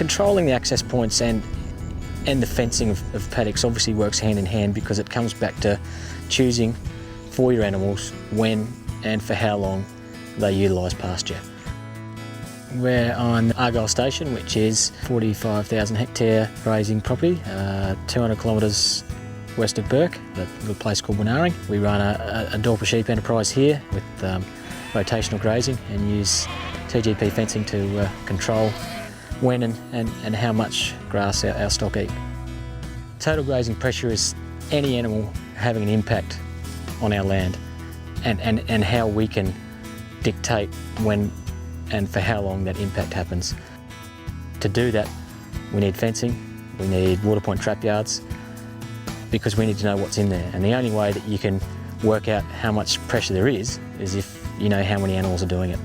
controlling the access points and the fencing of paddocks obviously works hand in hand, because it comes back to choosing for your animals when and for how long they utilise pasture. We're on Argyle Station, which is 45,000 hectare grazing property, 200 kilometres west of Burke, a little place called Wanaaring. We run a Dorper sheep enterprise here with rotational grazing and use TGP fencing to control when and how much grass our stock eat. Total grazing pressure is any animal having an impact on our land and how we can dictate when and for how long that impact happens. To do that, we need fencing, we need water point trap yards, because we need to know what's in there. And the only way that you can work out how much pressure there is if you know how many animals are doing it.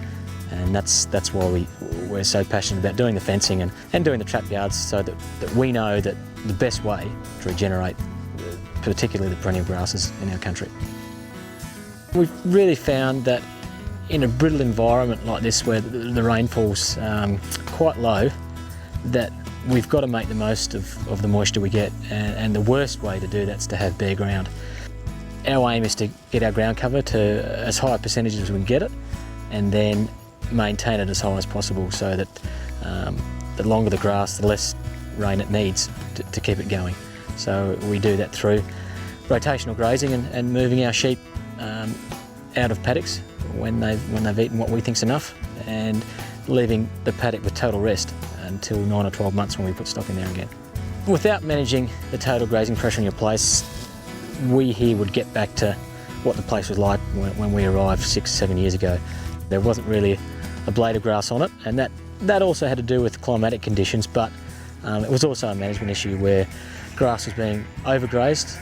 And that's why we're so passionate about doing the fencing and doing the trap yards, so that we know that the best way to regenerate particularly the perennial grasses in our country. We've really found that in a brittle environment like this, where the rainfall's quite low, that we've got to make the most of the moisture we get, and the worst way to do that is to have bare ground. Our aim is to get our ground cover to as high a percentage as we can get it, and then maintain it as high as possible, so that the longer the grass, the less rain it needs to keep it going. So we do that through rotational grazing and moving our sheep out of paddocks when they've eaten what we think's enough, and leaving the paddock with total rest until 9 or 12 months when we put stock in there again. Without managing the total grazing pressure in your place, we here would get back to what the place was like when we arrived 6 or 7 years ago. There wasn't really a blade of grass on it, and that also had to do with climatic conditions, but it was also a management issue where grass was being overgrazed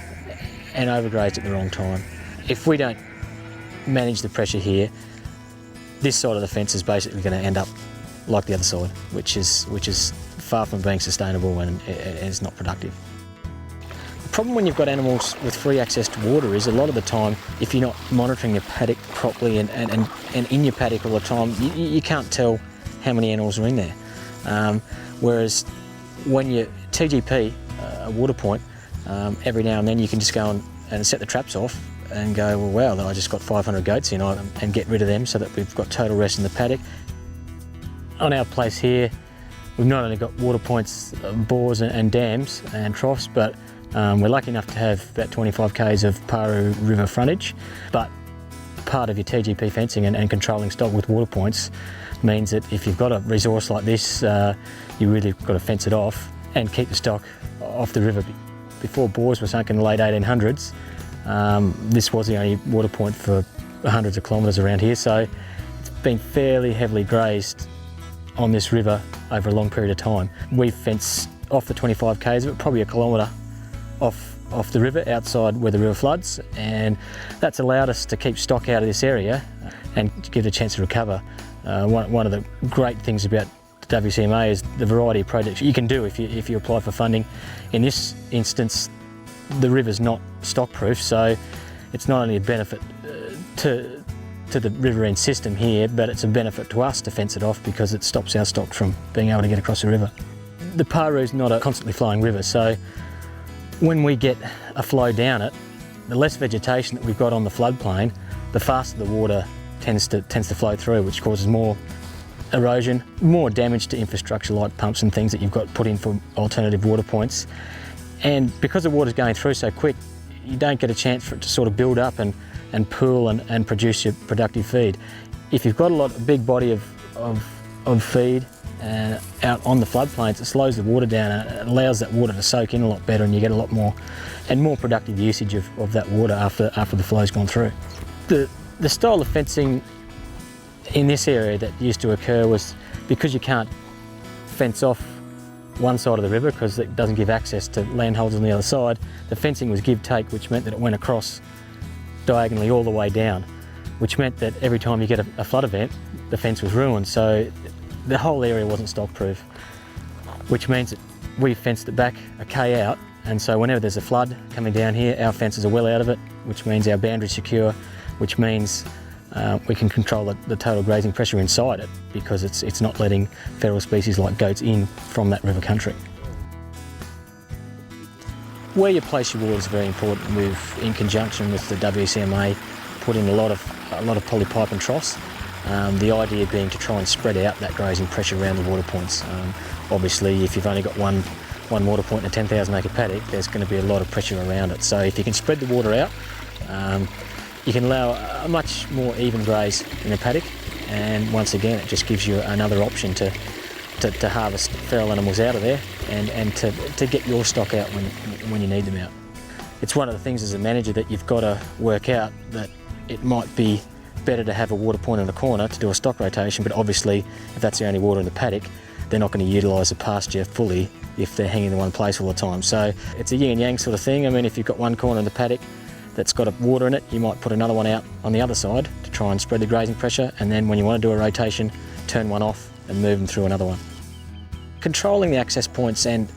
at the wrong time. If we don't manage the pressure here, this side of the fence is basically going to end up like the other side, which is far from being sustainable and is not productive. The problem when you've got animals with free access to water is, a lot of the time, if you're not monitoring your paddock properly and in your paddock all the time, you can't tell how many animals are in there. Whereas when you TGP a water point, every now and then you can just go and set the traps off and go, well, wow, I just got 500 goats in, and get rid of them so that we've got total rest in the paddock. On our place here, we've not only got water points, bores and dams and troughs, but we're lucky enough to have about 25 k's of Paru River frontage. But part of your TGP fencing and controlling stock with water points means that if you've got a resource like this, you really got to fence it off and keep the stock off the river. Before bores were sunk in the late 1800s, this was the only water point for hundreds of kilometres around here, so it's been fairly heavily grazed on this river over a long period of time. We've fenced off the 25 k's of it, probably a kilometre off the river, outside where the river floods, and that's allowed us to keep stock out of this area and to give it a chance to recover. One of the great things about the WCMA is the variety of projects you can do if you apply for funding. In this instance, the river's not stock proof, so it's not only a benefit to the riverine system here, but it's a benefit to us to fence it off, because it stops our stock from being able to get across the river. The Paru's not a constantly flowing river, so when we get a flow down it, the less vegetation that we've got on the floodplain, the faster the water tends to flow through, which causes more erosion, more damage to infrastructure like pumps and things that you've got put in for alternative water points. And because the water's going through so quick, you don't get a chance for it to sort of build up and pool and produce your productive feed. If you've got a big body of feed out on the floodplains, it slows the water down and it allows that water to soak in a lot better, and you get a lot more productive usage of that water after the flow's gone through. The style of fencing in this area that used to occur was, because you can't fence off one side of the river because it doesn't give access to landholders on the other side, the fencing was give-take, which meant that it went across diagonally all the way down, which meant that every time you get a flood event, the fence was ruined. So the whole area wasn't stock-proof, which means that we fenced it back a K out, and so whenever there's a flood coming down here, our fences are well out of it, which means our boundary's secure, which means we can control the total grazing pressure inside it, because it's not letting feral species like goats in from that river country. Where you place your water is very important. We've, in conjunction with the WCMA, put in a lot of polypipe and troughs. The idea being to try and spread out that grazing pressure around the water points. Obviously, if you've only got one water point in a 10,000 acre paddock, there's going to be a lot of pressure around it. So if you can spread the water out, you can allow a much more even graze in a paddock, and once again it just gives you another option to harvest feral animals out of there and to get your stock out when you need them out. It's one of the things as a manager that you've got to work out, that it might be better to have a water point in the corner to do a stock rotation, but obviously if that's the only water in the paddock, they're not going to utilise the pasture fully if they're hanging in one place all the time. So it's a yin and yang sort of thing. I mean, if you've got one corner in the paddock that's got water in it, you might put another one out on the other side to try and spread the grazing pressure, and then when you want to do a rotation, turn one off and move them through another one. Controlling the access points and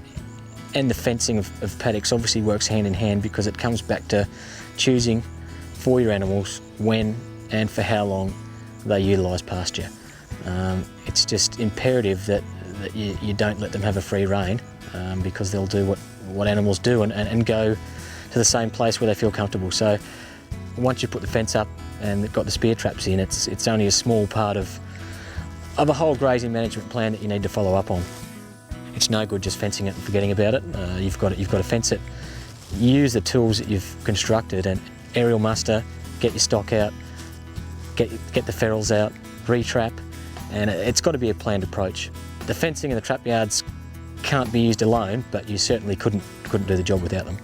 the fencing of paddocks obviously works hand in hand, because it comes back to choosing for your animals when and for how long they utilise pasture. It's just imperative that you don't let them have a free rein, because they'll do what animals do and go to the same place where they feel comfortable. So once you put the fence up and they've got the spear traps in, it's only a small part of a whole grazing management plan that you need to follow up on. It's no good just fencing it and forgetting about it. You've got to fence it. Use the tools that you've constructed and aerial muster, get your stock out, get the ferals out, re-trap, and it's got to be a planned approach. The fencing and the trap yards can't be used alone, but you certainly couldn't do the job without them.